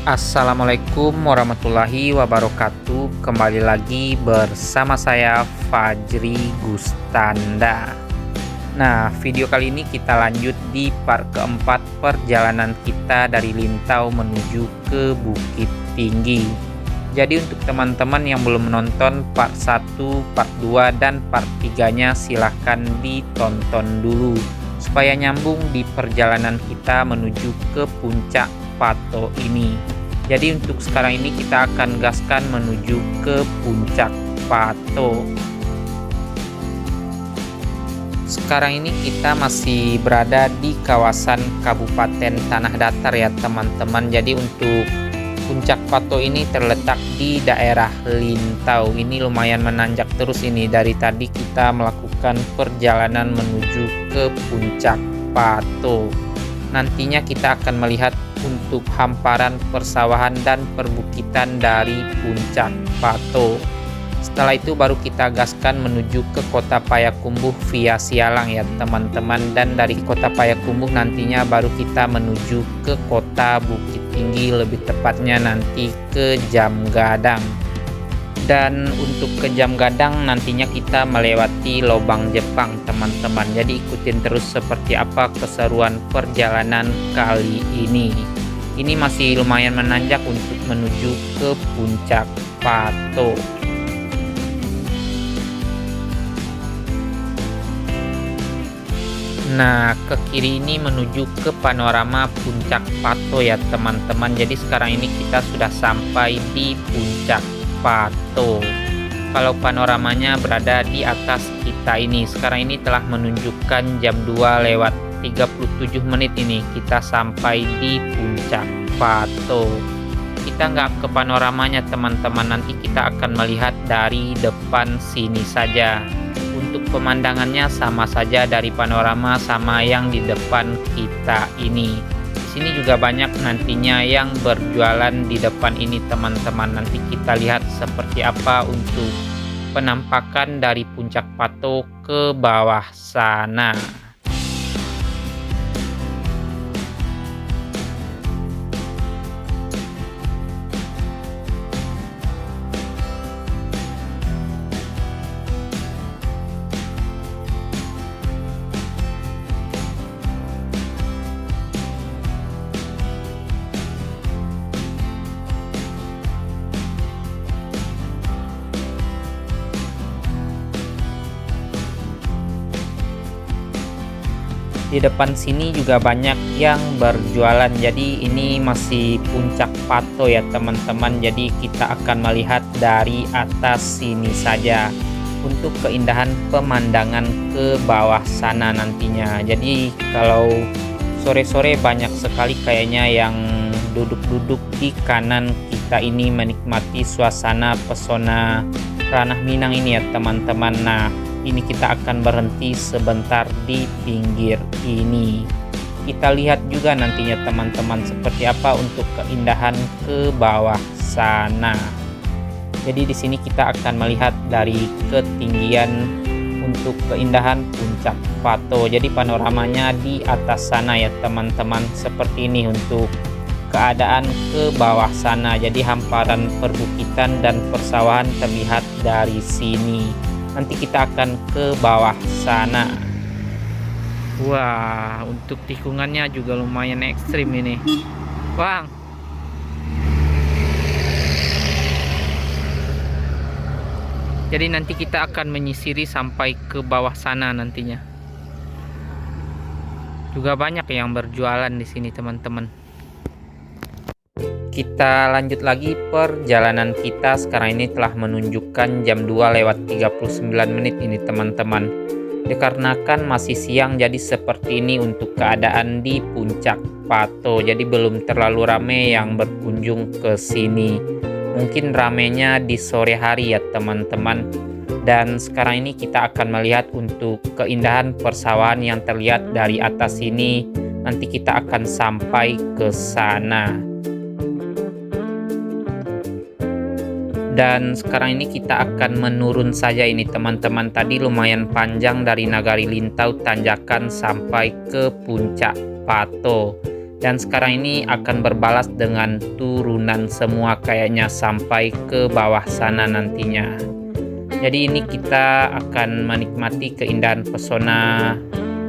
Assalamualaikum warahmatullahi wabarakatuh. Kembali lagi bersama saya Fajri Gustanda. Nah, video kali ini kita lanjut di part keempat perjalanan kita dari Lintau menuju ke Bukit Tinggi. Jadi untuk teman-teman yang belum menonton part 1, part 2, dan part 3-nya silahkan ditonton dulu supaya nyambung di perjalanan kita menuju ke puncak Pato ini. Jadi untuk sekarang ini kita akan gaskan menuju ke puncak Pato. Sekarang ini kita masih berada di kawasan Kabupaten Tanah Datar ya teman-teman. Jadi untuk puncak Pato ini terletak di daerah Lintau. Ini lumayan menanjak terus ini. Dari tadi kita melakukan perjalanan menuju ke puncak Pato. Nantinya kita akan melihat untuk hamparan persawahan dan perbukitan dari puncak Pato. Setelah itu baru kita gaskan menuju ke kota Payakumbuh via Sialang ya teman-teman. Dan dari kota Payakumbuh nantinya baru kita menuju ke kota Bukit Tinggi, lebih tepatnya nanti ke Jamgadang. Dan untuk ke Jamgadang nantinya kita melewati Lobang Jepang teman-teman. Jadi ikutin terus seperti apa keseruan perjalanan kali ini. Ini masih lumayan menanjak untuk menuju ke puncak Pato. Nah, ke kiri ini menuju ke panorama puncak Pato ya teman-teman. Jadi sekarang ini kita sudah sampai di puncak Pato. Kalau panoramanya berada di atas kita ini. Sekarang ini telah menunjukkan jam 2 lewat 37 menit ini kita sampai di puncak Pato. Kita nggak ke panoramanya teman-teman, nanti kita akan melihat dari depan sini saja. Untuk pemandangannya sama saja dari panorama sama yang di depan kita ini. Di sini juga banyak nantinya yang berjualan di depan ini teman-teman. Nanti kita lihat seperti apa untuk penampakan dari puncak Pato ke bawah sana. Di depan sini juga banyak yang berjualan. Jadi ini masih puncak Pato ya teman-teman. Jadi kita akan melihat dari atas sini saja untuk keindahan pemandangan ke bawah sana nantinya. Jadi kalau sore-sore banyak sekali kayaknya yang duduk-duduk di kanan kita ini menikmati suasana pesona Ranah Minang ini ya teman-teman. Nah, ini kita akan berhenti sebentar di pinggir ini. Kita lihat juga nantinya teman-teman seperti apa untuk keindahan ke bawah sana. Jadi di sini kita akan melihat dari ketinggian untuk keindahan puncak Pato. Jadi panoramanya di atas sana ya teman-teman, seperti ini untuk keadaan ke bawah sana. Jadi hamparan perbukitan dan persawahan terlihat dari sini. Nanti kita akan ke bawah sana. Wah, untuk tikungannya juga lumayan ekstrim ini. Bang. Jadi nanti kita akan menyisiri sampai ke bawah sana nantinya. Juga banyak yang berjualan di sini teman-teman. Kita lanjut lagi perjalanan kita. Sekarang ini telah menunjukkan jam 2 lewat 39 menit ini teman-teman. Dikarenakan masih siang jadi seperti ini untuk keadaan di puncak Pato. Jadi belum terlalu ramai yang berkunjung ke sini. Mungkin ramainya di sore hari ya teman-teman. Dan sekarang ini kita akan melihat untuk keindahan persawahan yang terlihat dari atas sini. Nanti kita akan sampai ke sana. Dan sekarang ini kita akan menurun saja ini teman-teman. Tadi lumayan panjang dari Nagari Lintau tanjakan sampai ke puncak Pato. Dan sekarang ini akan berbalas dengan turunan semua kayaknya sampai ke bawah sana nantinya. Jadi ini kita akan menikmati keindahan pesona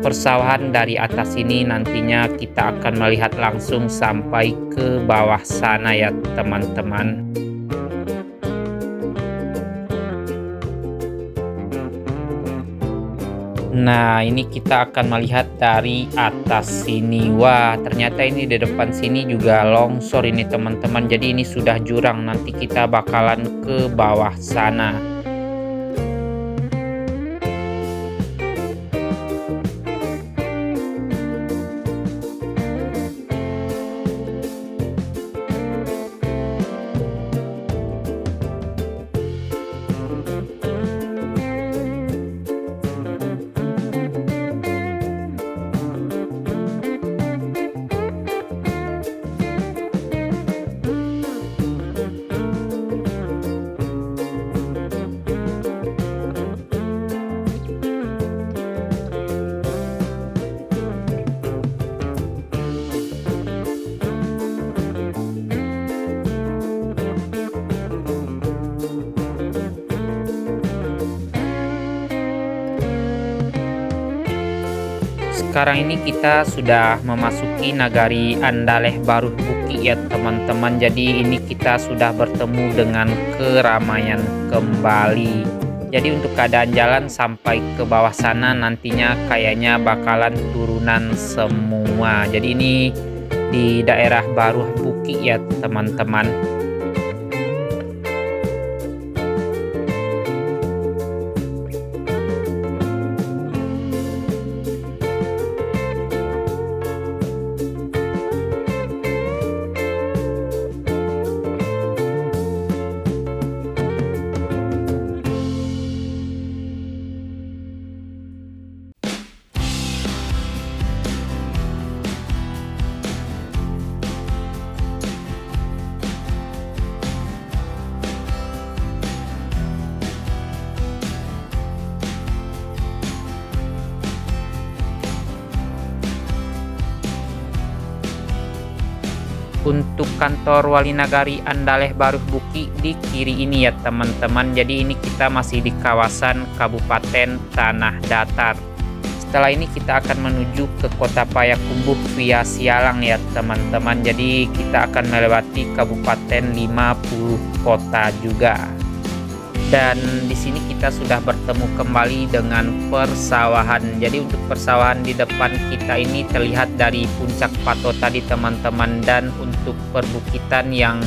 persawahan dari atas ini. Nantinya kita akan melihat langsung sampai ke bawah sana ya teman-teman. Nah, ini kita akan melihat dari atas sini. Wah, ternyata ini di depan sini juga longsor ini teman-teman. Jadi ini sudah jurang, nanti kita bakalan ke bawah sana. Sekarang ini kita sudah memasuki nagari Andaleh Baruh Buki ya teman-teman. Jadi ini kita sudah bertemu dengan keramaian kembali. Jadi untuk keadaan jalan sampai ke bawah sana nantinya kayaknya bakalan turunan semua. Jadi ini di daerah Baruh Buki ya teman-teman. Untuk kantor Wali Nagari Andaleh Baruh Buki di kiri ini ya teman-teman. Jadi ini kita masih di kawasan Kabupaten Tanah Datar. Setelah ini kita akan menuju ke Kota Payakumbuh via Sialang ya teman-teman. Jadi kita akan melewati Kabupaten 50 kota juga. Dan di sini kita sudah bertemu kembali dengan persawahan. Jadi untuk persawahan di depan kita ini terlihat dari puncak Pato tadi teman-teman, dan untuk perbukitan yang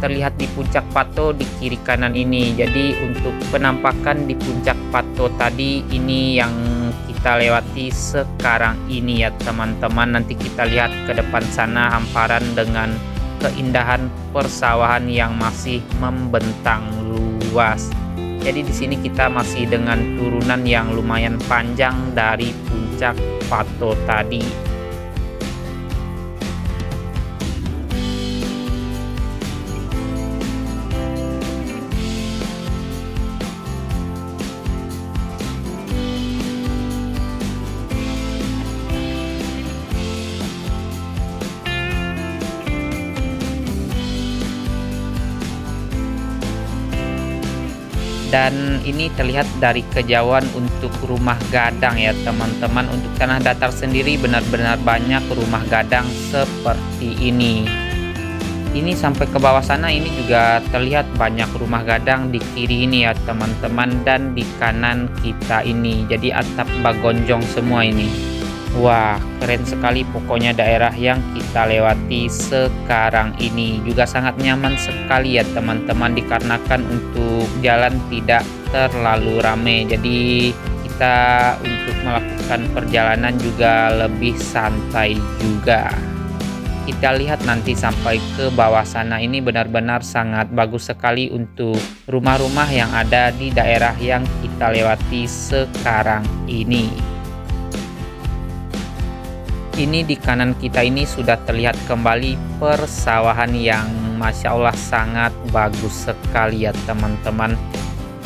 terlihat di puncak Pato di kiri kanan ini. Jadi untuk penampakan di puncak Pato tadi ini yang kita lewati sekarang ini ya teman-teman. Nanti kita lihat ke depan sana hamparan dengan keindahan persawahan yang masih membentang luas. Jadi di sini kita masih dengan turunan yang lumayan panjang dari puncak Pato tadi. Dan ini terlihat dari kejauhan untuk rumah gadang ya teman-teman. Untuk tanah datar sendiri benar-benar banyak rumah gadang seperti ini. Ini sampai ke bawah sana ini juga terlihat banyak rumah gadang di kiri ini ya teman-teman, dan di kanan kita ini. Jadi atap bagonjong semua ini. Wah, keren sekali pokoknya daerah yang kita lewati sekarang ini. Juga sangat nyaman sekali ya teman-teman, dikarenakan untuk jalan tidak terlalu ramai. Jadi kita untuk melakukan perjalanan juga lebih santai juga. Kita lihat nanti sampai ke bawah sana ini benar-benar sangat bagus sekali untuk rumah-rumah yang ada di daerah yang kita lewati sekarang ini. Ini di kanan kita ini sudah terlihat kembali persawahan yang Masya Allah sangat bagus sekali ya teman-teman.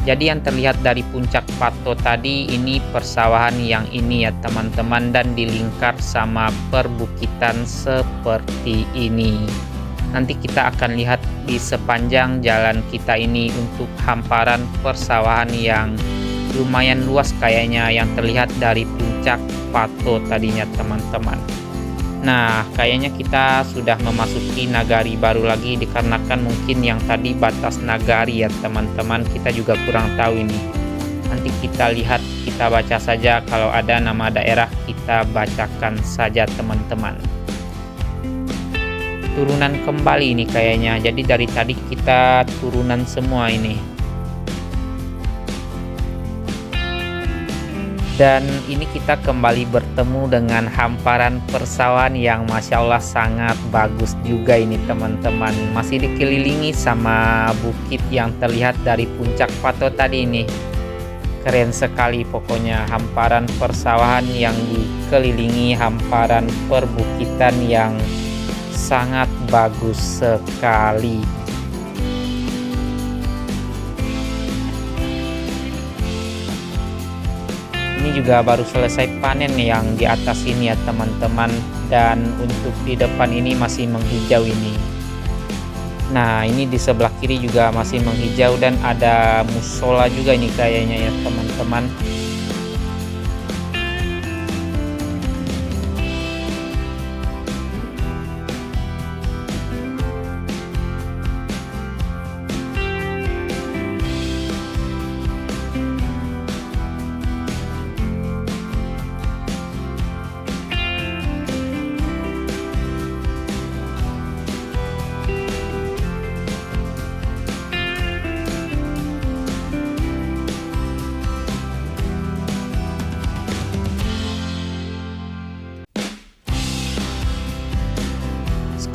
Jadi yang terlihat dari puncak Pato tadi ini persawahan yang ini ya teman-teman, dan dilingkar sama perbukitan seperti ini. Nanti kita akan lihat di sepanjang jalan kita ini untuk hamparan persawahan yang lumayan luas kayaknya yang terlihat dari puncak Pato tadinya teman-teman. Nah, kayaknya kita sudah memasuki nagari baru lagi dikarenakan mungkin yang tadi batas nagari ya teman-teman, kita juga kurang tahu ini. Nanti kita lihat, kita baca saja, kalau ada nama daerah kita bacakan saja teman-teman. Turunan kembali ini kayaknya, jadi dari tadi kita turunan semua ini. Dan ini kita kembali bertemu dengan hamparan persawahan yang Masya Allah sangat bagus juga ini teman-teman. Masih dikelilingi sama bukit yang terlihat dari puncak Pato tadi ini. Keren sekali pokoknya, hamparan persawahan yang dikelilingi hamparan perbukitan yang sangat bagus sekali. Ini juga baru selesai panen yang di atas ini ya teman-teman, dan untuk di depan ini masih menghijau ini. Nah, ini di sebelah kiri juga masih menghijau dan ada musola juga ini kayaknya ya teman-teman.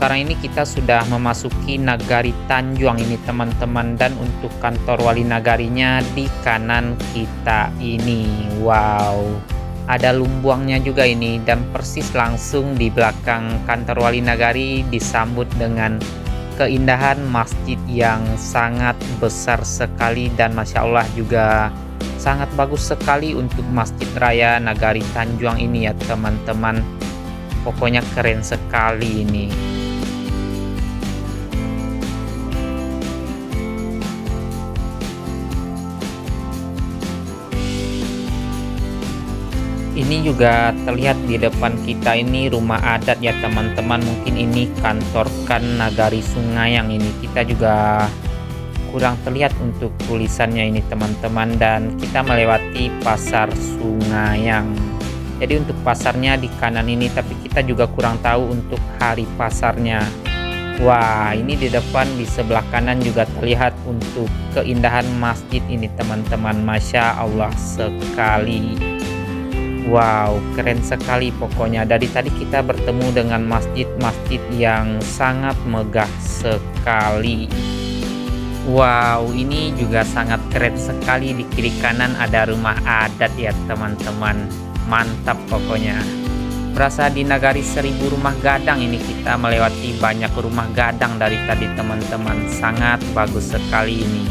Sekarang ini kita sudah memasuki Nagari Tanjuang ini teman-teman, dan untuk kantor wali nagarinya di kanan kita ini. Wow, ada lumbuangnya juga ini, dan persis langsung di belakang kantor wali nagari disambut dengan keindahan masjid yang sangat besar sekali, dan Masya Allah juga sangat bagus sekali untuk Masjid Raya Nagari Tanjuang ini ya teman-teman. Pokoknya keren sekali ini. Ini juga terlihat di depan kita ini rumah adat ya teman-teman. Mungkin ini kantor kan Nagari Sungayang ini. Kita juga kurang terlihat untuk tulisannya ini teman-teman, dan kita melewati pasar Sungayang. Jadi untuk pasarnya di kanan ini, tapi kita juga kurang tahu untuk hari pasarnya. Wah, ini di depan di sebelah kanan juga terlihat untuk keindahan masjid ini teman-teman. Masya Allah sekali. Wow, keren sekali pokoknya. Dari tadi kita bertemu dengan masjid-masjid yang sangat megah sekali. Wow, ini juga sangat keren sekali. Di kiri kanan ada rumah adat ya teman-teman. Mantap pokoknya. Berasa di Nagari 1000 Rumah Gadang ini, kita melewati banyak rumah gadang dari tadi teman-teman. Sangat bagus sekali ini.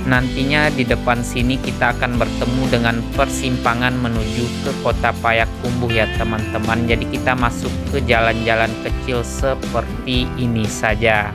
Nantinya di depan sini kita akan bertemu dengan persimpangan menuju ke Kota Payakumbuh ya teman-teman. Jadi kita masuk ke jalan-jalan kecil seperti ini saja.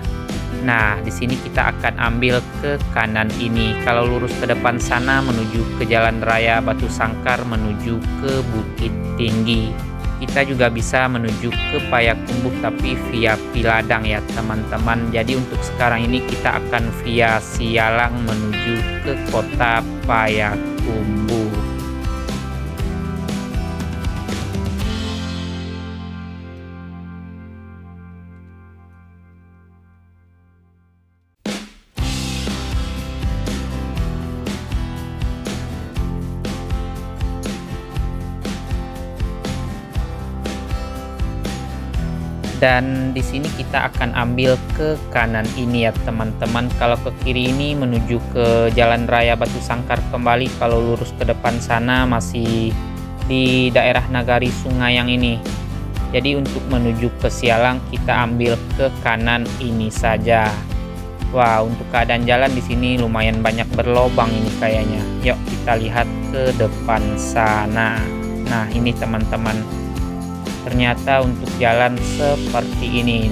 Nah, di sini kita akan ambil ke kanan ini. Kalau lurus ke depan sana menuju ke Jalan Raya Batu Sangkar menuju ke Bukit Tinggi. Kita juga bisa menuju ke Payakumbuh tapi via Piladang ya teman-teman. Jadi untuk sekarang ini kita akan via Sialang menuju ke Kota Payakumbuh. Dan di sini kita akan ambil ke kanan ini ya teman-teman. Kalau ke kiri ini menuju ke Jalan Raya Batu Sangkar kembali. Kalau lurus ke depan sana masih di daerah Nagari Sungayang ini. Jadi untuk menuju ke Sialang kita ambil ke kanan ini saja. Wah, untuk keadaan jalan di sini lumayan banyak berlobang ini kayaknya. Yuk kita lihat ke depan sana. Nah, ini teman-teman. Ternyata untuk jalan seperti ini.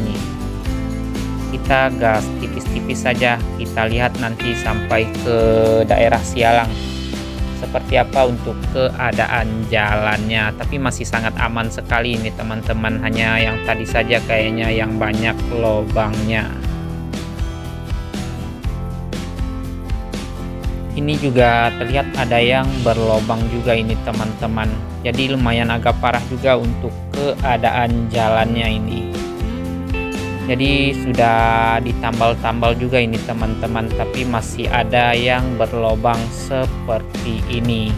Kita gas tipis-tipis saja. Kita lihat nanti sampai ke daerah Sialang. Seperti apa untuk keadaan jalannya. Tapi masih sangat aman sekali ini teman-teman. Hanya yang tadi saja kayaknya yang banyak lobangnya. Ini juga terlihat ada yang berlobang juga ini teman-teman. Jadi lumayan agak parah juga untuk keadaan jalannya ini. Jadi sudah ditambal-tambal juga ini teman-teman, tapi masih ada yang berlobang seperti ini.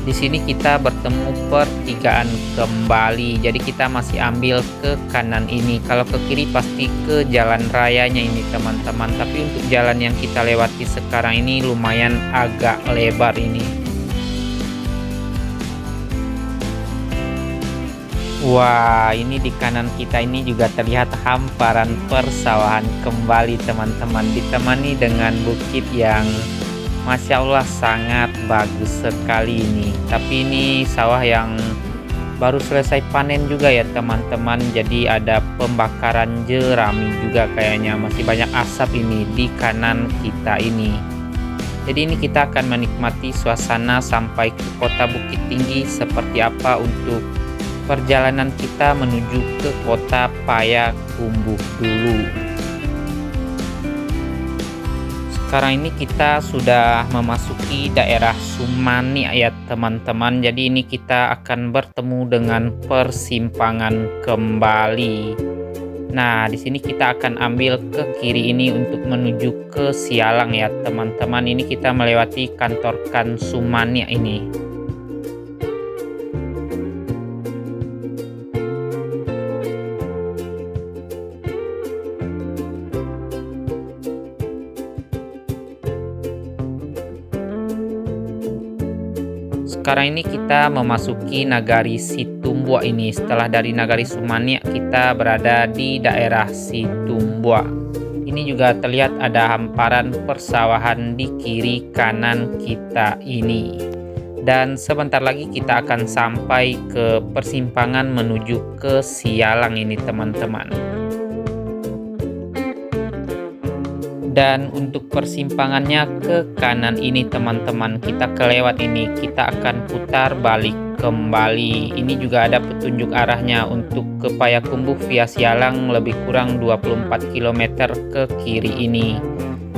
Di sini kita bertemu pertigaan kembali. Jadi kita masih ambil ke kanan ini. Kalau ke kiri pasti ke jalan rayanya ini teman-teman. Tapi untuk jalan yang kita lewati sekarang ini lumayan agak lebar ini. Wah, ini di kanan kita ini juga terlihat hamparan persawahan kembali teman-teman. Ditemani dengan bukit yang Masya Allah sangat bagus sekali ini. Tapi ini sawah yang baru selesai panen juga ya teman-teman. Jadi ada pembakaran jerami juga kayaknya. Masih banyak asap ini di kanan kita ini. Jadi ini kita akan menikmati suasana sampai ke kota Bukit Tinggi. Seperti apa untuk perjalanan kita menuju ke kota Payakumbuh dulu. Sekarang ini kita sudah memasuki daerah Sumani ya teman-teman. Jadi ini kita akan bertemu dengan persimpangan kembali. Nah, di sini kita akan ambil ke kiri ini untuk menuju ke Sialang ya teman-teman. Ini kita melewati kantor Sumani ini. Sekarang ini kita memasuki Nagari Situmbua ini. Setelah dari Nagari Sumani kita berada di daerah Situmbua. Ini juga terlihat ada hamparan persawahan di kiri kanan kita ini. Dan sebentar lagi kita akan sampai ke persimpangan menuju ke Sialang ini teman-teman. Dan untuk persimpangannya ke kanan ini teman-teman, kita kelewat ini, kita akan putar balik kembali. Ini juga ada petunjuk arahnya untuk ke Payakumbuh via Sialang lebih kurang 24 km ke kiri ini.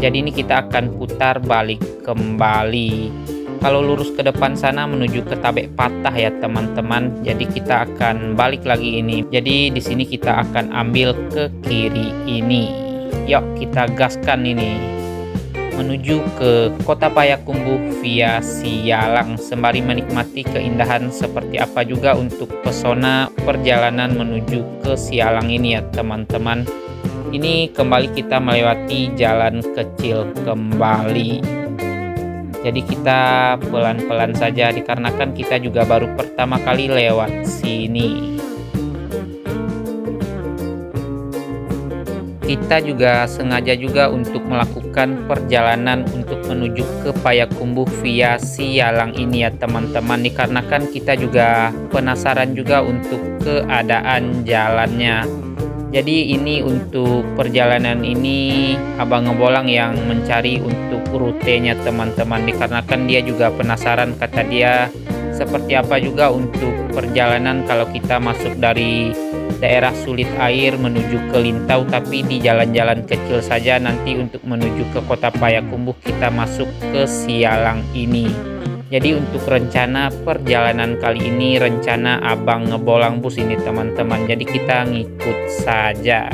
Jadi ini kita akan putar balik kembali. Kalau lurus ke depan sana menuju ke Tabek Patah ya teman-teman. Jadi kita akan balik lagi ini. Jadi di sini kita akan ambil ke kiri ini. Yuk kita gaskan ini menuju ke kota Payakumbuh via Sialang sembari menikmati keindahan seperti apa juga untuk pesona perjalanan menuju ke Sialang ini ya teman-teman. Ini kembali kita melewati jalan kecil kembali. Jadi kita pelan-pelan saja dikarenakan kita juga baru pertama kali lewat sini. Kita juga sengaja juga untuk melakukan perjalanan untuk menuju ke Payakumbuh via Sialang ini ya teman-teman. Dikarenakan kita juga penasaran juga untuk keadaan jalannya. Jadi ini untuk perjalanan ini Abang Ngebolang yang mencari untuk rutenya teman-teman. Dikarenakan dia juga penasaran, kata dia seperti apa juga untuk perjalanan kalau kita masuk dari daerah Sulit Air menuju ke Lintau, tapi di jalan-jalan kecil saja. Nanti untuk menuju ke kota Payakumbuh kita masuk ke Sialang ini. Jadi untuk rencana perjalanan kali ini rencana Abang Ngebolang Bus ini teman-teman. Jadi kita ngikut saja.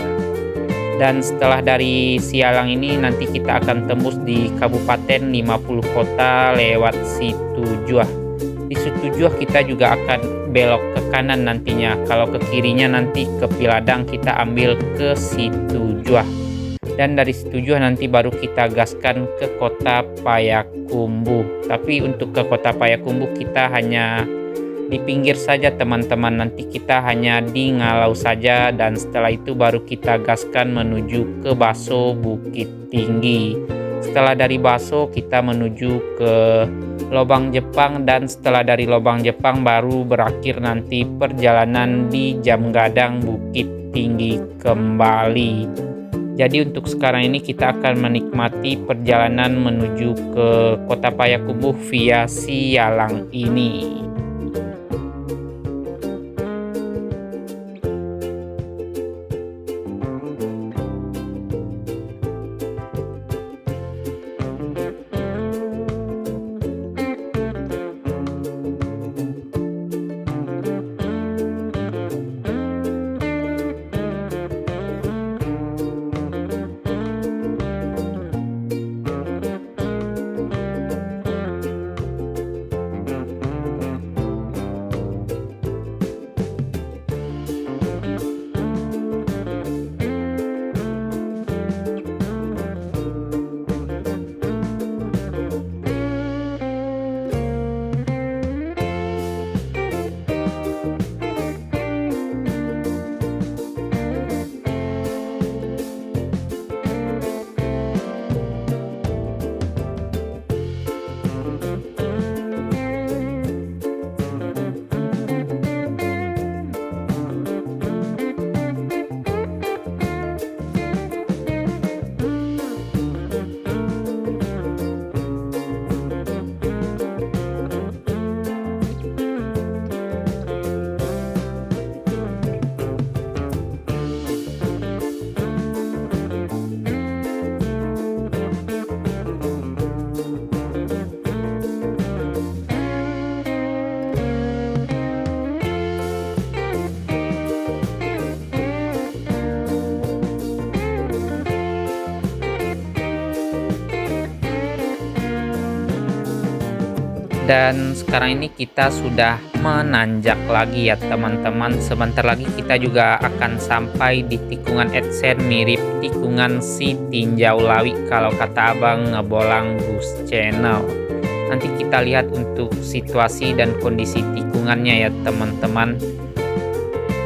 Dan setelah dari Sialang ini nanti kita akan tembus di Kabupaten 50 Kota lewat Situjuah. Di Situjuah kita juga akan belok ke kanan nantinya. Kalau ke kirinya nanti ke Piladang, kita ambil ke Situjuah. Dan dari Situjuah nanti baru kita gaskan ke kota Payakumbuh. Tapi untuk ke kota Payakumbuh kita hanya di pinggir saja teman-teman, nanti kita hanya di ngalau saja dan setelah itu baru kita gaskan menuju ke Baso Bukit Tinggi. Setelah dari Baso kita menuju ke Lobang Jepang dan setelah dari Lobang Jepang baru berakhir nanti perjalanan di Jam Gadang Bukit Tinggi kembali. Jadi untuk sekarang ini kita akan menikmati perjalanan menuju ke Kota Payakumbuh via Sialang ini. Dan sekarang ini kita sudah menanjak lagi ya teman-teman. Sebentar lagi kita juga akan sampai di tikungan Etsen, mirip tikungan si Tinjau Lawi kalau kata abang ngebolang bus channel. Nanti kita lihat untuk situasi dan kondisi tikungannya ya teman-teman.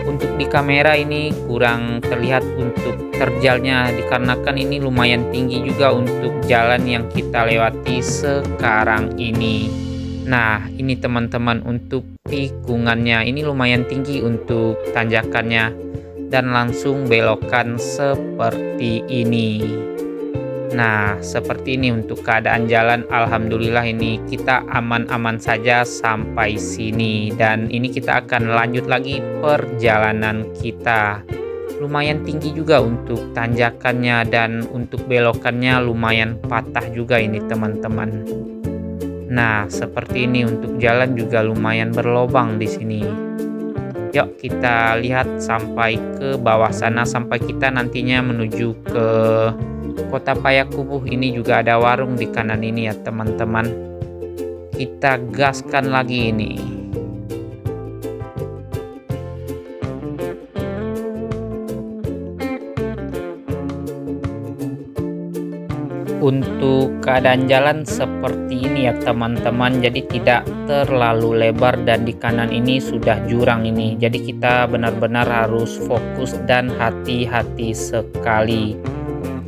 Untuk di kamera ini kurang terlihat untuk terjalnya dikarenakan ini lumayan tinggi juga untuk jalan yang kita lewati sekarang ini. Nah ini teman-teman untuk tikungannya ini lumayan tinggi untuk tanjakannya dan langsung belokan seperti ini. Nah seperti ini untuk keadaan jalan, alhamdulillah ini kita aman-aman saja sampai sini. Dan ini kita akan lanjut lagi perjalanan kita. Lumayan tinggi juga untuk tanjakannya dan untuk belokannya lumayan patah juga ini teman-teman. Nah, seperti ini untuk jalan juga lumayan berlobang di sini. Yuk kita lihat sampai ke bawah sana, sampai kita nantinya menuju ke Kota Payakumbuh. Ini juga ada warung di kanan ini ya teman-teman. Kita gaskan lagi ini. Untuk keadaan jalan seperti ini ya teman-teman, jadi tidak terlalu lebar dan di kanan ini sudah jurang ini, jadi kita benar-benar harus fokus dan hati-hati sekali.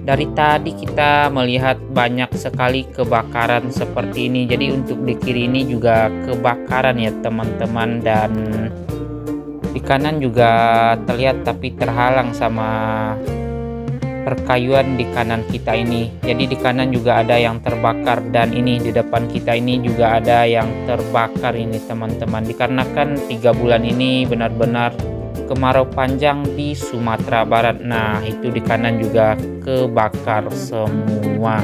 Dari tadi kita melihat banyak sekali kebakaran seperti ini, jadi untuk di kiri ini juga kebakaran ya teman-teman, dan di kanan juga terlihat tapi terhalang sama perkayuan di kanan kita ini. Jadi di kanan juga ada yang terbakar dan ini di depan kita ini juga ada yang terbakar ini teman-teman. Dikarenakan 3 bulan ini benar-benar kemarau panjang di Sumatera Barat. Nah itu di kanan juga kebakar semua.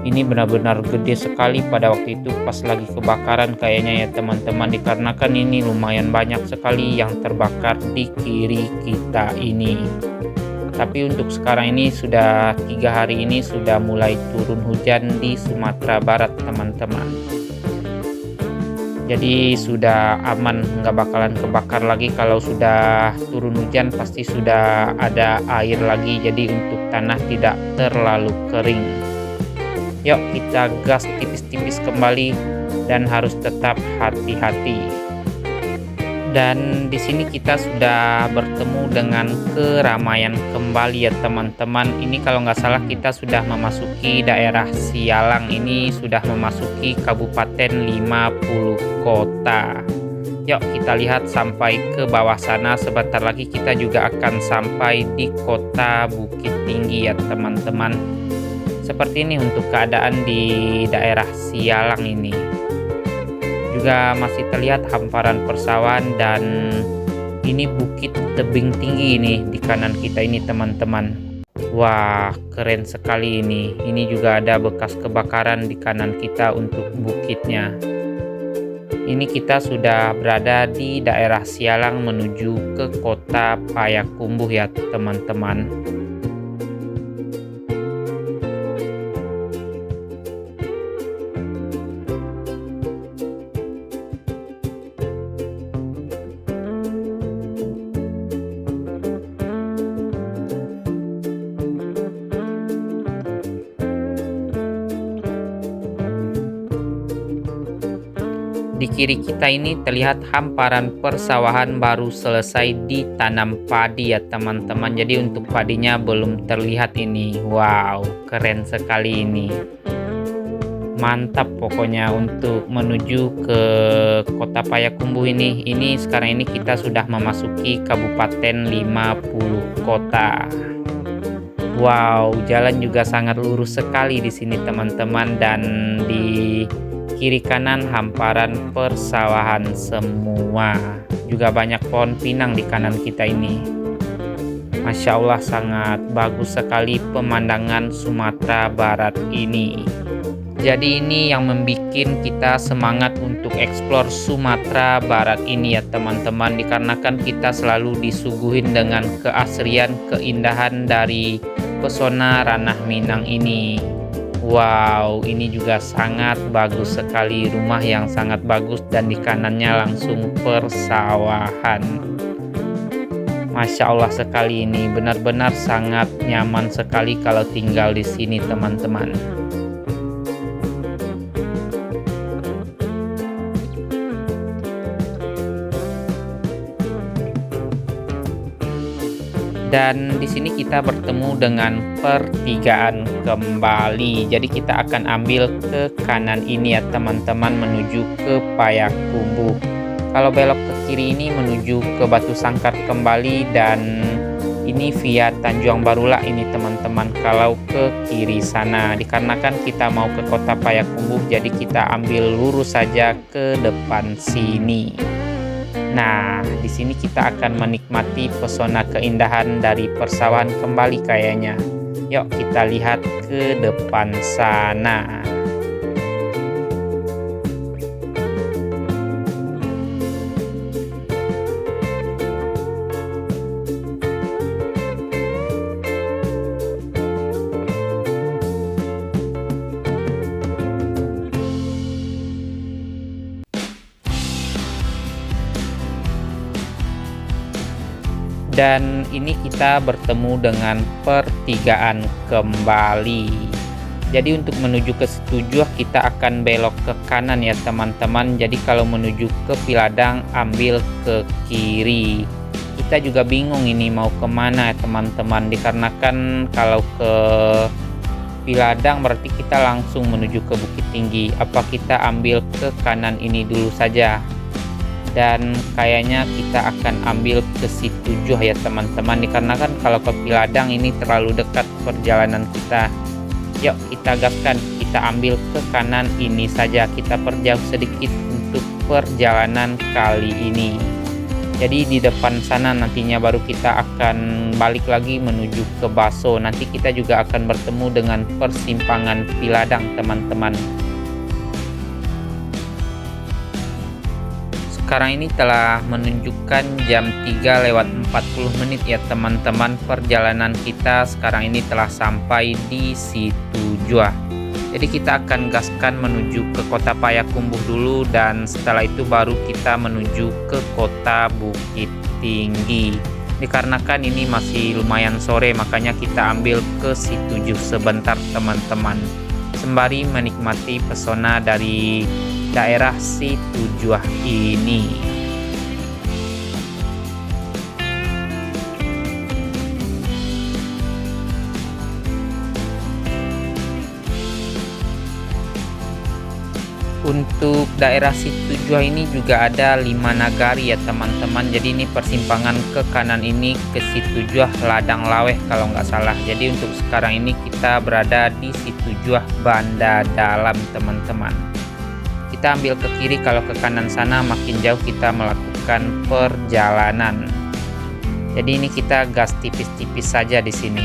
Ini benar-benar gede sekali pada waktu itu pas lagi kebakaran kayaknya ya teman-teman, dikarenakan ini lumayan banyak sekali yang terbakar di kiri kita ini. Tapi untuk sekarang ini sudah 3 hari ini sudah mulai turun hujan di Sumatera Barat teman-teman. Jadi sudah aman, nggak bakalan kebakar lagi. Kalau sudah turun hujan pasti sudah ada air lagi, jadi untuk tanah tidak terlalu kering. Yuk kita gas tipis-tipis kembali dan harus tetap hati-hati. Dan di sini kita sudah bertemu dengan keramaian kembali ya teman-teman. Ini kalau nggak salah kita sudah memasuki daerah Sialang. Ini sudah memasuki Kabupaten 50 kota. Yuk kita lihat sampai ke bawah sana. Sebentar lagi kita juga akan sampai di kota Bukit Tinggi ya teman-teman. Seperti ini untuk keadaan di daerah Sialang ini. Juga masih terlihat hamparan persawahan dan ini bukit tebing tinggi ini di kanan kita ini teman-teman. Wah, keren sekali ini. Ini juga ada bekas kebakaran di kanan kita untuk bukitnya. Ini kita sudah berada di daerah Sialang menuju ke kota Payakumbuh ya teman-teman. Di kiri kita ini terlihat hamparan persawahan baru selesai ditanam padi ya teman-teman. Jadi untuk padinya belum terlihat ini. Wow, keren sekali ini. Mantap pokoknya untuk menuju ke kota Payakumbuh ini. Ini sekarang ini kita sudah memasuki Kabupaten 50 kota. Wow, jalan juga sangat lurus sekali di sini teman-teman, dan di kiri kanan hamparan persawahan semua. Juga banyak pohon pinang di kanan kita ini. Masya Allah, sangat bagus sekali pemandangan Sumatera Barat ini. Jadi ini yang membuat kita semangat untuk eksplor Sumatera Barat ini ya teman-teman. Dikarenakan kita selalu disuguhin dengan keasrian, keindahan dari pesona Ranah Minang ini. Wow, ini juga sangat bagus sekali, rumah yang sangat bagus dan di kanannya langsung persawahan. Masya Allah sekali ini, benar-benar sangat nyaman sekali kalau tinggal di sini teman-teman. Dan di sini kita bertemu dengan pertigaan kembali. Jadi kita akan ambil ke kanan ini ya teman-teman menuju ke Payakumbuh. Kalau belok ke kiri ini menuju ke Batu Sangkar kembali, dan ini via Tanjung Barula ini teman-teman kalau ke kiri sana. Dikarenakan kita mau ke kota Payakumbuh, jadi kita ambil lurus saja ke depan sini. Nah, di sini kita akan menikmati pesona keindahan dari persawahan kembali kayaknya. Yuk kita lihat ke depan sana. Dan ini kita bertemu dengan pertigaan kembali. Jadi untuk menuju ke situ kita akan belok ke kanan ya teman-teman. Jadi kalau menuju ke Piladang ambil ke kiri. Kita juga bingung ini mau kemana ya teman-teman. Dikarenakan kalau ke Piladang berarti kita langsung menuju ke Bukit Tinggi. Apa kita ambil ke kanan ini dulu saja? Dan kayaknya kita akan ambil ke situ ya teman-teman, dikarenakan kalau ke Piladang ini terlalu dekat perjalanan kita. Yuk kita gaskan, kita ambil ke kanan ini saja, kita perjauh sedikit untuk perjalanan kali ini. Jadi di depan sana nantinya baru kita akan balik lagi menuju ke Baso. Nanti kita juga akan bertemu dengan persimpangan Piladang teman-teman. Sekarang ini telah menunjukkan jam 3:40 ya teman-teman. Perjalanan kita sekarang ini telah sampai di Situjua. Jadi kita akan gaskan menuju ke kota Payakumbuh dulu, dan setelah itu baru kita menuju ke kota Bukit Tinggi. Dikarenakan ini masih lumayan sore, makanya kita ambil ke Situjua sebentar teman-teman, sembari menikmati pesona dari daerah Situjua ini. Untuk daerah Situjua ini juga ada 5 nagari ya teman-teman. Jadi ini persimpangan ke kanan ini ke Situjua Ladang Laweh kalau nggak salah. Jadi untuk sekarang ini kita berada di Situjua Banda Dalam teman-teman. Kita ambil ke kiri, kalau ke kanan sana makin jauh kita melakukan perjalanan. Jadi ini kita gas tipis-tipis saja di sini.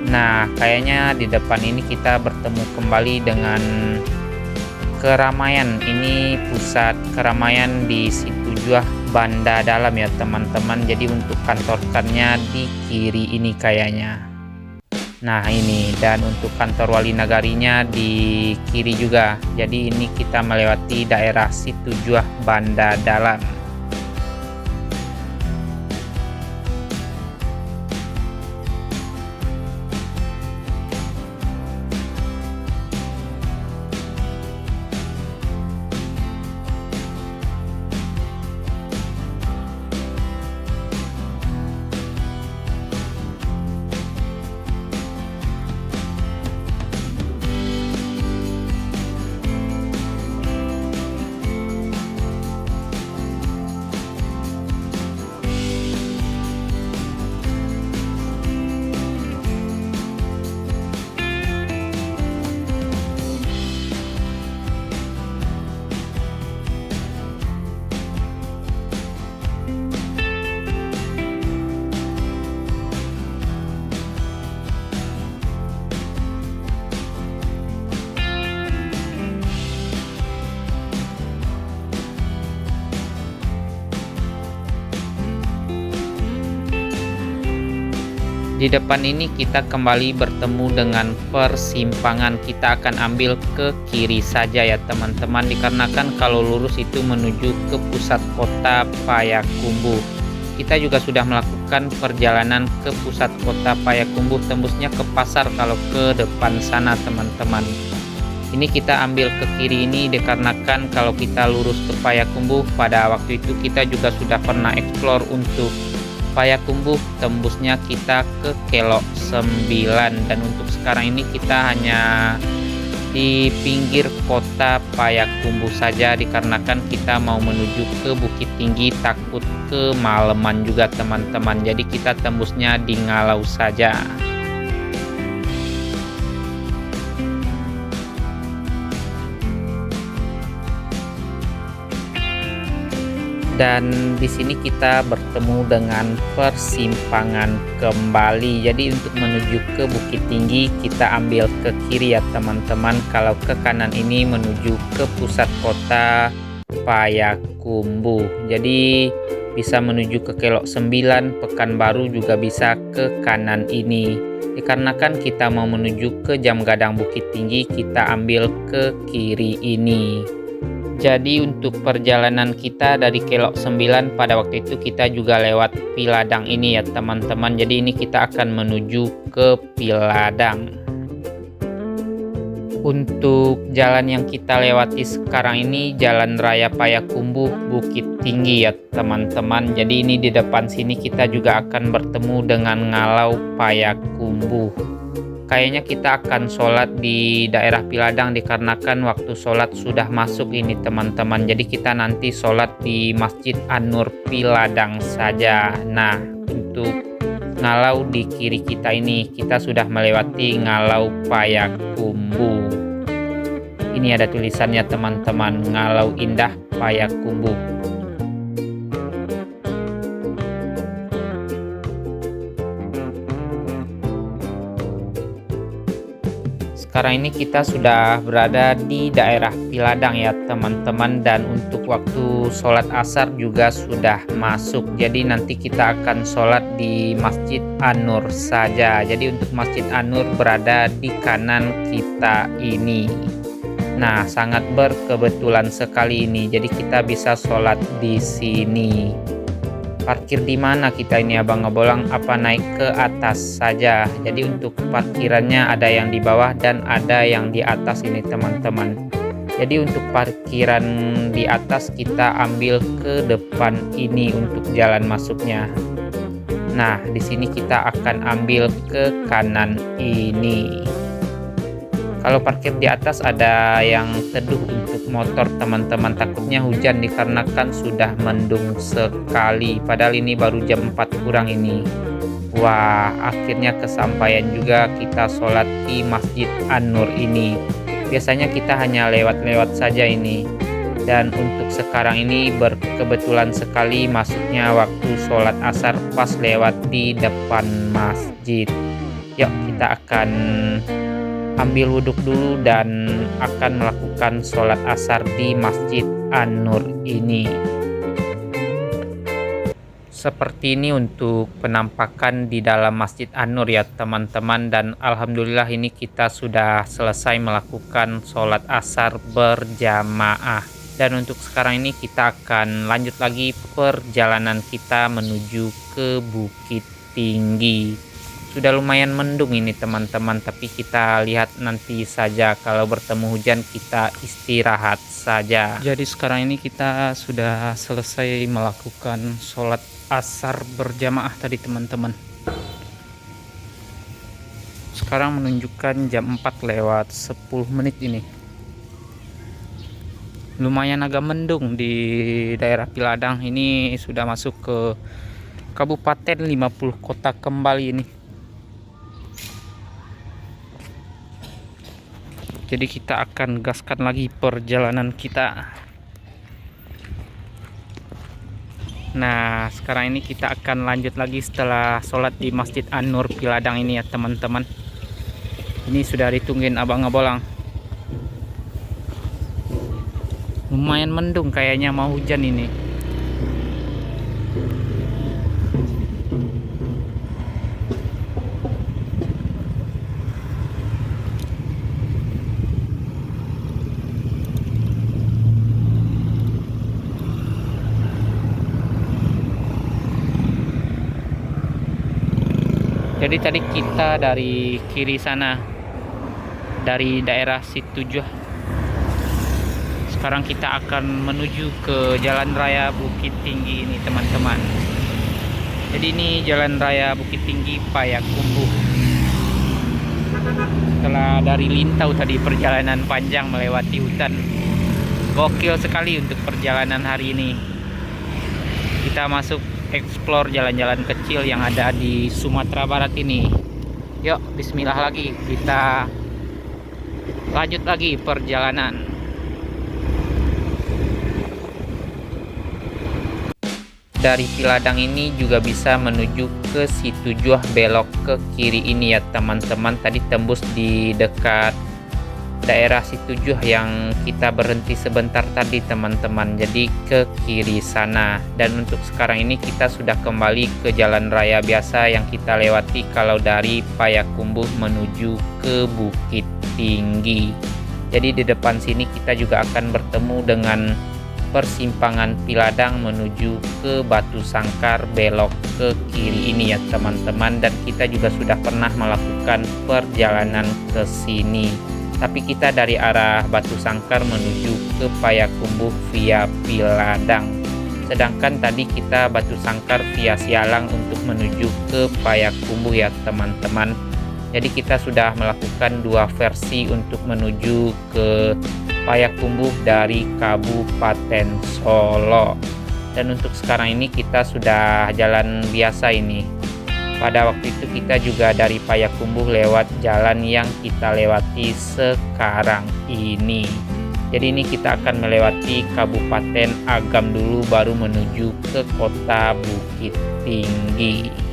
Nah, kayaknya di depan ini kita bertemu kembali dengan keramaian. Ini pusat keramaian di Situjua Banda Dalam ya teman-teman. Jadi untuk kantornya di kiri ini kayaknya. Nah ini, dan untuk kantor wali nagarinya di kiri juga. Jadi ini kita melewati daerah Situjua Banda Dalam. Di depan ini kita kembali bertemu dengan persimpangan. Kita akan ambil ke kiri saja ya teman-teman, dikarenakan kalau lurus itu menuju ke pusat kota Payakumbuh. Kita juga sudah melakukan perjalanan ke pusat kota Payakumbuh, tembusnya ke pasar kalau ke depan sana teman-teman. Ini kita ambil ke kiri ini dikarenakan kalau kita lurus ke Payakumbuh, pada waktu itu kita juga sudah pernah explore untuk Payakumbuh, tembusnya kita ke Kelok 9, dan untuk sekarang ini kita hanya di pinggir kota Payakumbuh saja, dikarenakan kita mau menuju ke Bukit Tinggi, takut kemalaman juga teman-teman. Jadi kita tembusnya di Ngalau saja. Dan di sini kita bertemu dengan persimpangan kembali. Jadi untuk menuju ke Bukit Tinggi kita ambil ke kiri ya teman-teman. Kalau ke kanan ini menuju ke pusat kota Payakumbuh. Jadi bisa menuju ke Kelok 9, Pekanbaru juga bisa ke kanan ini. Dikarenakan kita mau menuju ke Jam Gadang Bukit Tinggi, kita ambil ke kiri ini. Jadi untuk perjalanan kita dari Kelok 9, pada waktu itu kita juga lewat Piladang ini ya teman-teman. Jadi ini kita akan menuju ke Piladang. Untuk jalan yang kita lewati sekarang ini Jalan Raya Payakumbuh Bukit Tinggi ya teman-teman. Jadi ini di depan sini kita juga akan bertemu dengan Ngalau Payakumbuh. Kayaknya kita akan sholat di daerah Piladang dikarenakan waktu sholat sudah masuk ini teman-teman. Jadi kita nanti sholat di Masjid An-Nur Piladang saja. Nah untuk Ngalau di kiri kita ini, kita sudah melewati Ngalau Payakumbuh. Ini ada tulisannya teman-teman, Ngalau Indah Payakumbuh. Sekarang ini kita sudah berada di daerah Piladang ya teman-teman, dan untuk waktu sholat asar juga sudah masuk. Jadi nanti kita akan sholat di Masjid An-Nur saja. Jadi untuk Masjid An-Nur berada di kanan kita ini. Nah sangat berkebetulan sekali ini, jadi kita bisa sholat di sini. Parkir di mana kita ini Abang Ngebolang, apa naik ke atas saja? Jadi untuk parkirannya ada yang di bawah dan ada yang di atas ini teman-teman. Jadi untuk parkiran di atas kita ambil ke depan ini untuk jalan masuknya. Nah di sini kita akan ambil ke kanan ini. Kalau parkir di atas ada yang teduh untuk motor teman-teman, takutnya hujan dikarenakan sudah mendung sekali. Padahal ini baru jam 4 kurang ini. Wah, akhirnya kesampaian juga kita sholat di Masjid An-Nur ini. Biasanya kita hanya lewat-lewat saja ini. Dan untuk sekarang ini berkebetulan sekali masuknya waktu sholat asar pas lewat di depan masjid. Yuk kita akan ambil wuduk dulu dan akan melakukan sholat asar di Masjid An-Nur ini. Seperti ini untuk penampakan di dalam Masjid An-Nur ya teman-teman, dan alhamdulillah ini kita sudah selesai melakukan sholat asar berjamaah. Dan untuk sekarang ini kita akan lanjut lagi perjalanan kita menuju ke Bukit Tinggi. Sudah lumayan mendung ini teman-teman, tapi kita lihat nanti saja, kalau bertemu hujan kita istirahat saja. Jadi sekarang ini kita sudah selesai melakukan sholat asar berjamaah tadi teman-teman. Sekarang menunjukkan jam 4 lewat 10 menit ini. Lumayan agak mendung di daerah Piladang. Ini sudah masuk ke Kabupaten 50 kota kembali ini. Jadi kita akan gaskan lagi perjalanan kita. Nah, sekarang ini kita akan lanjut lagi setelah sholat di Masjid An-Nur Piladang ini ya teman-teman. Ini sudah ditungguin abang abolang. Lumayan mendung, kayaknya mau hujan ini. Jadi tadi kita dari kiri sana, dari daerah Situjuh. Sekarang kita akan menuju ke Jalan Raya Bukit Tinggi ini teman-teman. Jadi ini Jalan Raya Bukit Tinggi Payakumbuh. Setelah dari Lintau tadi perjalanan panjang melewati hutan. Gokil sekali untuk perjalanan hari ini. Kita masuk explore jalan-jalan kecil yang ada di Sumatera Barat ini. Yuk, bismillah lagi, kita lanjut lagi perjalanan. Dari Piladang ini juga bisa menuju ke Situjuh, belok ke kiri ini ya teman-teman. Tadi tembus di dekat daerah Situjuh yang kita berhenti sebentar tadi teman-teman, jadi ke kiri sana. Dan untuk sekarang ini kita sudah kembali ke jalan raya biasa yang kita lewati kalau dari Payakumbuh menuju ke Bukit Tinggi. Jadi di depan sini kita juga akan bertemu dengan persimpangan Piladang menuju ke Batu Sangkar, belok ke kiri ini ya teman-teman. Dan kita juga sudah pernah melakukan perjalanan ke sini, tapi kita dari arah Batu Sangkar menuju ke Payakumbuh via Piladang. Sedangkan tadi kita Batu Sangkar via Sialang untuk menuju ke Payakumbuh ya teman-teman. Jadi kita sudah melakukan dua versi untuk menuju ke Payakumbuh dari Kabupaten Solo. Dan untuk sekarang ini kita sudah jalan biasa ini. Pada waktu itu kita juga dari Payakumbuh lewat jalan yang kita lewati sekarang ini. Jadi ini kita akan melewati Kabupaten Agam dulu, baru menuju ke kota Bukit Tinggi.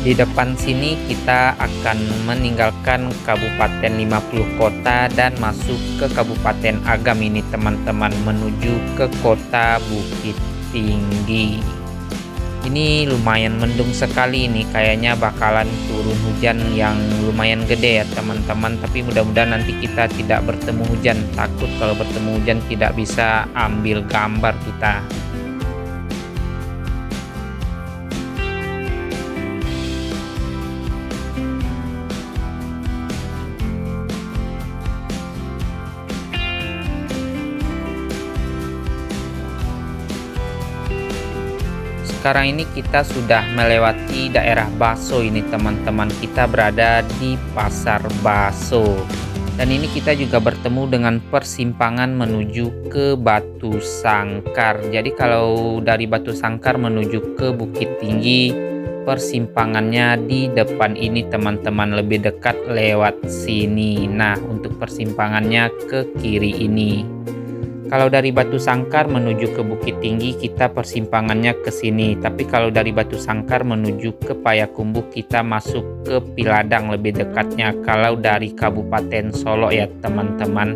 Di depan sini kita akan meninggalkan Kabupaten 50 kota dan masuk ke Kabupaten Agam ini teman-teman, menuju ke kota Bukit Tinggi. Ini lumayan mendung sekali ini, kayaknya bakalan turun hujan yang lumayan gede ya teman-teman. Tapi mudah-mudahan nanti kita tidak bertemu hujan, takut kalau bertemu hujan tidak bisa ambil gambar kita. sekarang ini kita sudah melewati daerah Baso ini teman-teman. Kita berada di Pasar Baso. Dan ini kita juga bertemu dengan persimpangan menuju ke Batu Sangkar. Jadi kalau dari Batu Sangkar menuju ke Bukit Tinggi, persimpangannya di depan ini teman-teman, lebih dekat lewat sini. Nah, untuk persimpangannya ke kiri ini. Kalau dari Batu Sangkar menuju ke Bukit Tinggi, kita persimpangannya ke sini. Tapi kalau dari Batu Sangkar menuju ke Payakumbuh, kita masuk ke Piladang lebih dekatnya. Kalau dari Kabupaten Solo ya teman-teman.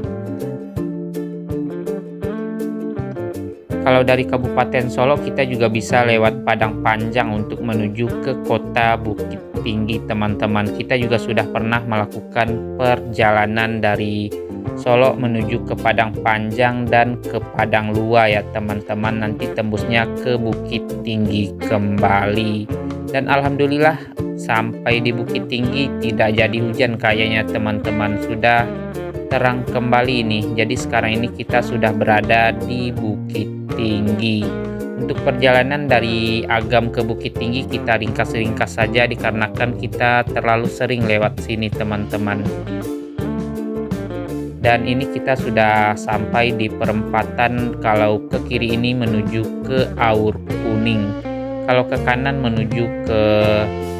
Kalau dari Kabupaten Solo kita juga bisa lewat Padang Panjang untuk menuju ke kota Bukit Tinggi teman-teman. Kita juga sudah pernah melakukan perjalanan dari Solo menuju ke Padang Panjang dan ke Padang Lua ya teman-teman. Nanti tembusnya ke Bukit Tinggi kembali. Dan alhamdulillah sampai di Bukit Tinggi tidak jadi hujan kayaknya teman-teman. Sudah terang kembali nih. Jadi sekarang ini kita sudah berada di Bukit Tinggi. Untuk perjalanan dari Agam ke Bukit Tinggi kita ringkas-ringkas saja dikarenakan kita terlalu sering lewat sini teman-teman. Dan ini kita sudah sampai di perempatan. Kalau ke kiri ini menuju ke Aur Kuning, kalau ke kanan menuju ke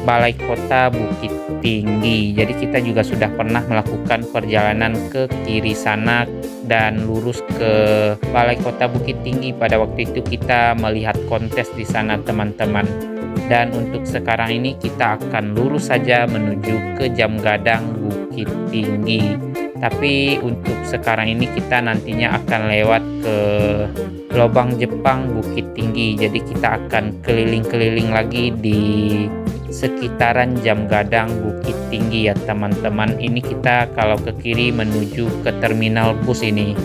Balai Kota Bukit Tinggi. Jadi kita juga sudah pernah melakukan perjalanan ke kiri sana dan lurus ke Balai Kota Bukit Tinggi. Pada waktu itu kita melihat kontes di sana teman-teman. Dan untuk sekarang ini kita akan lurus saja menuju ke Jam Gadang Bukit Tinggi. Tapi untuk sekarang ini kita nantinya akan lewat ke Lobang Jepang Bukit Tinggi. Jadi kita akan keliling-keliling lagi di sekitaran Jam Gadang Bukit Tinggi ya teman-teman. Ini kita kalau ke kiri menuju ke terminal bus ini.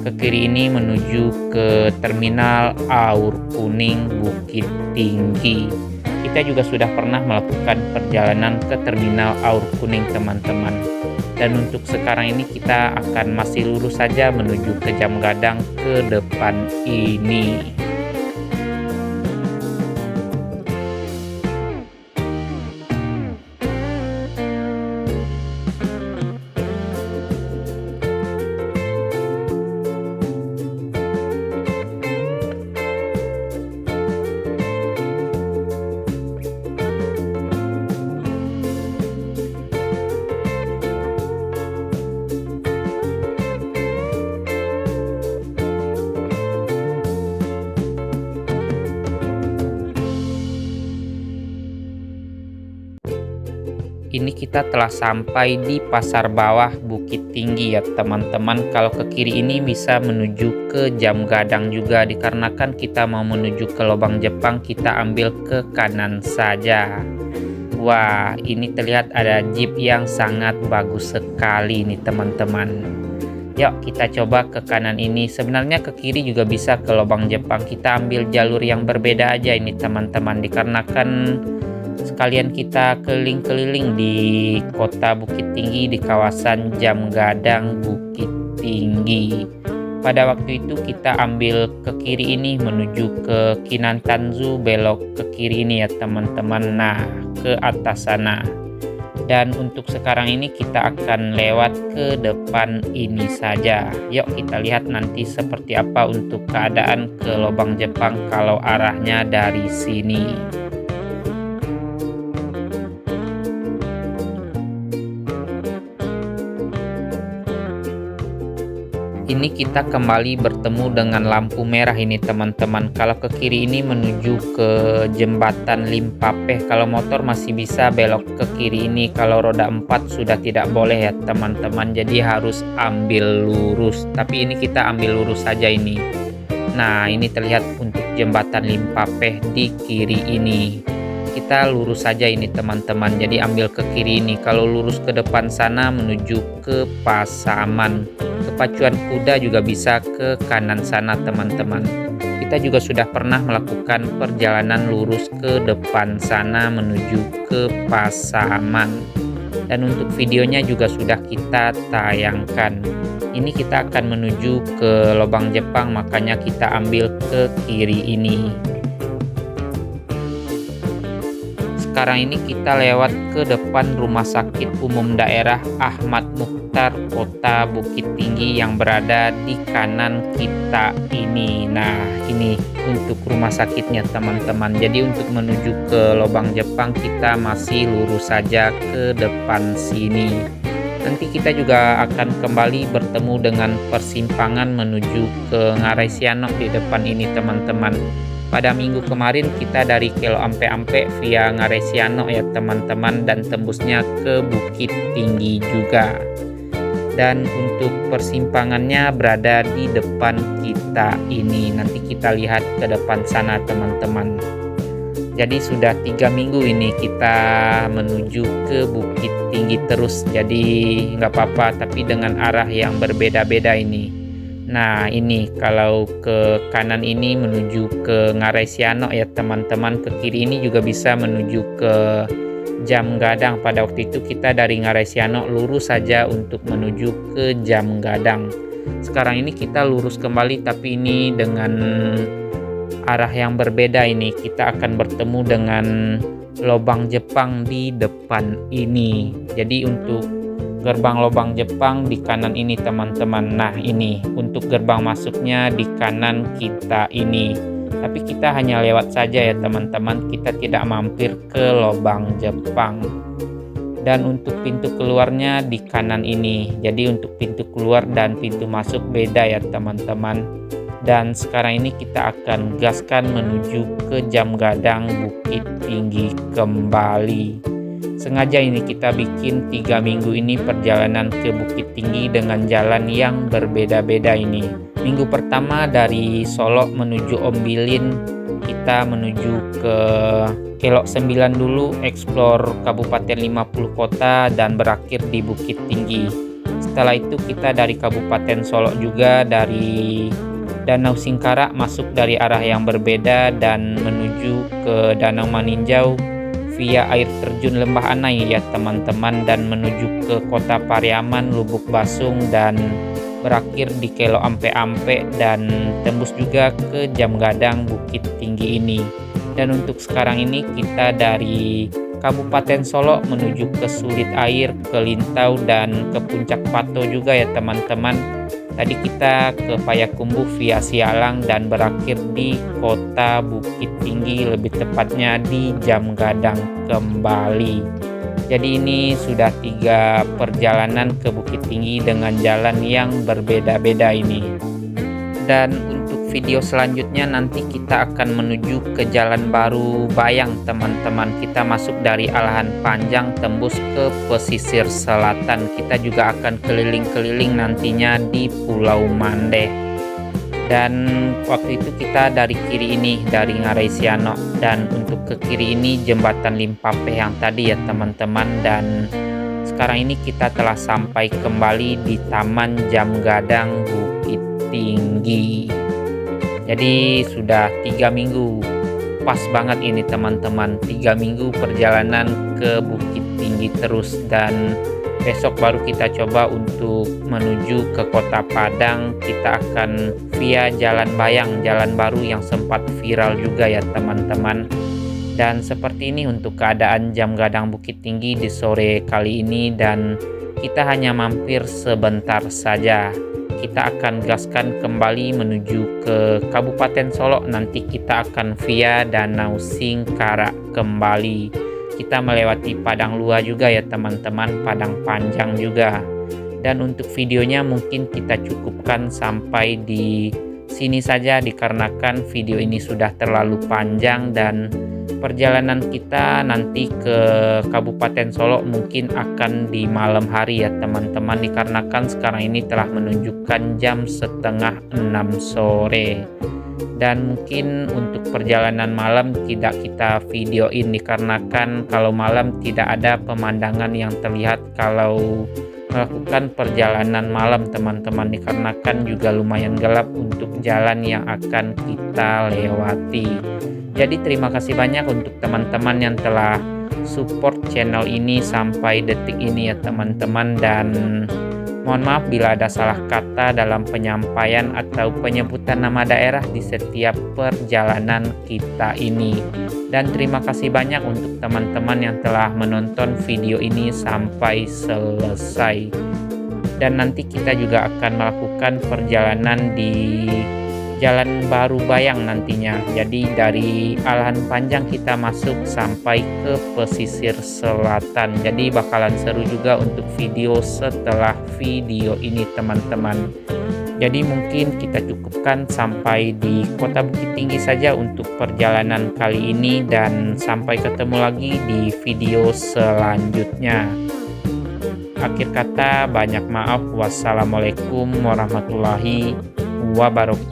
Ke kiri ini menuju ke terminal Aur Kuning Bukit Tinggi. Kita juga sudah pernah melakukan perjalanan ke terminal Aur Kuning teman-teman. Dan untuk sekarang ini kita akan masih lurus saja menuju ke Jam Gadang ke depan ini. Ini kita telah sampai di Pasar Bawah Bukit Tinggi ya teman-teman. Kalau ke kiri ini bisa menuju ke Jam Gadang juga, dikarenakan kita mau menuju ke Lobang Jepang kita ambil ke kanan saja. Wah, ini terlihat ada jeep yang sangat bagus sekali nih teman-teman. Yuk kita coba ke kanan ini. Sebenarnya ke kiri juga bisa ke Lobang Jepang. Kita ambil jalur yang berbeda aja ini teman-teman, dikarenakan sekalian kita keliling-keliling di kota Bukit Tinggi, di kawasan Jam Gadang Bukit Tinggi. Pada waktu itu kita ambil ke kiri ini menuju ke Kinantanzu, belok ke kiri ini ya teman-teman. Nah, ke atas sana. Dan untuk sekarang ini kita akan lewat ke depan ini saja. Yuk kita lihat nanti seperti apa untuk keadaan ke Lobang Jepang kalau arahnya dari sini. Ini kita kembali bertemu dengan lampu merah ini teman-teman. Kalau ke kiri ini menuju ke jembatan Limpapeh. Kalau motor masih bisa belok ke kiri ini. Kalau roda 4 sudah tidak boleh ya teman-teman. Jadi harus ambil lurus. Tapi ini kita ambil lurus saja ini. Nah, ini terlihat untuk jembatan Limpapeh di kiri ini. Kita lurus saja ini teman-teman. Jadi ambil ke kiri ini. Kalau lurus ke depan sana menuju ke Pasaman. Kepacuan kuda juga bisa ke kanan sana teman-teman. Kita juga sudah pernah melakukan perjalanan lurus ke depan sana menuju ke Pasaman. Dan untuk videonya juga sudah kita tayangkan. Ini kita akan menuju ke Lobang Jepang, makanya kita ambil ke kiri ini. sekarang ini kita lewat ke depan Rumah Sakit Umum Daerah Ahmad Mukhtar Kota Bukit Tinggi yang berada di kanan kita ini. Nah, ini untuk rumah sakitnya teman-teman. Jadi untuk menuju ke Lobang Jepang kita masih lurus saja ke depan sini. Nanti kita juga akan kembali bertemu dengan persimpangan menuju ke Ngarai Sianok di depan ini teman-teman. Pada minggu kemarin kita dari Kelo Ampe-Ampe via Ngarai Sianok ya teman-teman, dan tembusnya ke Bukit Tinggi juga. Dan untuk persimpangannya berada di depan kita ini. Nanti kita lihat ke depan sana teman-teman. Jadi sudah 3 minggu ini kita menuju ke Bukit Tinggi terus. Jadi nggak apa-apa, tapi dengan arah yang berbeda-beda ini. Nah ini kalau ke kanan ini menuju ke Ngarai Sianok ya teman-teman. Ke kiri ini juga bisa menuju ke Jam Gadang. Pada waktu itu kita dari Ngarai Sianok lurus saja untuk menuju ke Jam Gadang. Sekarang ini kita lurus kembali, tapi ini dengan arah yang berbeda ini. Kita akan bertemu dengan Lobang Jepang di depan ini. Jadi untuk gerbang Lobang Jepang di kanan ini teman-teman. Nah ini untuk gerbang masuknya di kanan kita ini. Tapi kita hanya lewat saja ya teman-teman. Kita tidak mampir ke Lobang Jepang. Dan untuk pintu keluarnya di kanan ini. Jadi untuk pintu keluar dan pintu masuk beda ya teman-teman. Dan sekarang ini kita akan gaskan menuju ke Jam Gadang Bukit Tinggi kembali. Sengaja ini kita bikin 3 minggu ini perjalanan ke Bukit Tinggi dengan jalan yang berbeda-beda ini. Minggu pertama dari Solo menuju Ombilin, kita menuju ke Kelok 9 dulu, explore Kabupaten 50 kota dan berakhir di Bukit Tinggi. Setelah itu kita dari Kabupaten Solo juga dari Danau Singkarak masuk dari arah yang berbeda dan menuju ke Danau Maninjau via air terjun Lembah Anai ya teman-teman, dan menuju ke Kota Pariaman, Lubuk Basung, dan berakhir di Kelo Ampe-Ampe dan tembus juga ke Jam Gadang Bukit Tinggi ini. Dan untuk sekarang ini kita dari Kabupaten Solo menuju ke Sulit Air, ke Lintau, dan ke Puncak Pato juga ya teman-teman. Tadi kita ke Payakumbuh via Sialang dan berakhir di Kota Bukit Tinggi, lebih tepatnya di Jam Gadang kembali. Jadi ini sudah 3 perjalanan ke Bukit Tinggi dengan jalan yang berbeda-beda ini. Dan untuk video selanjutnya nanti kita akan menuju ke Jalan Baru Bayang teman-teman. Kita masuk dari Alahan Panjang tembus ke pesisir selatan. Kita juga akan keliling-keliling nantinya di Pulau Mandeh. Dan waktu itu kita dari kiri ini dari Ngarai Sianok, dan untuk ke kiri ini jembatan Limpape yang tadi ya teman-teman. Dan sekarang ini kita telah sampai kembali di Taman Jam Gadang Bukit Tinggi. Jadi sudah 3 minggu, pas banget ini teman-teman, 3 minggu perjalanan ke Bukit Tinggi terus. Dan besok baru kita coba untuk menuju ke Kota Padang. Kita akan via Jalan Bayang, jalan baru yang sempat viral juga ya teman-teman. Dan seperti ini untuk keadaan Jam Gadang Bukit Tinggi di sore kali ini, dan kita hanya mampir sebentar saja. Kita akan gaskan kembali menuju ke Kabupaten Solo. Nanti kita akan via Danau Singkarak kembali. Kita melewati Padang Lua juga ya teman-teman, Padang Panjang juga. Dan untuk videonya mungkin kita cukupkan sampai di sini saja, dikarenakan video ini sudah terlalu panjang. Dan perjalanan kita nanti ke Kabupaten Solo mungkin akan di malam hari ya teman-teman, dikarenakan sekarang ini telah menunjukkan jam 5:30 sore. Dan mungkin untuk perjalanan malam tidak kita videoin, dikarenakan kalau malam tidak ada pemandangan yang terlihat kalau melakukan perjalanan malam teman-teman, dikarenakan juga lumayan gelap untuk jalan yang akan kita lewati. Jadi terima kasih banyak untuk teman-teman yang telah support channel ini sampai detik ini ya teman-teman. Dan Mohon maaf bila ada salah kata dalam penyampaian atau penyebutan nama daerah di setiap perjalanan kita ini. Dan terima kasih banyak untuk teman-teman yang telah menonton video ini sampai selesai. Dan nanti kita juga akan melakukan perjalanan di Jalan Baru Bayang nantinya. Jadi dari Alahan Panjang kita masuk sampai ke pesisir selatan. Jadi bakalan seru juga untuk video setelah video ini teman-teman. Jadi mungkin kita cukupkan sampai di Kota Bukit Tinggi saja untuk perjalanan kali ini, dan sampai ketemu lagi di video selanjutnya. Akhir kata, banyak maaf. Wassalamualaikum warahmatullahi wabarakatuh.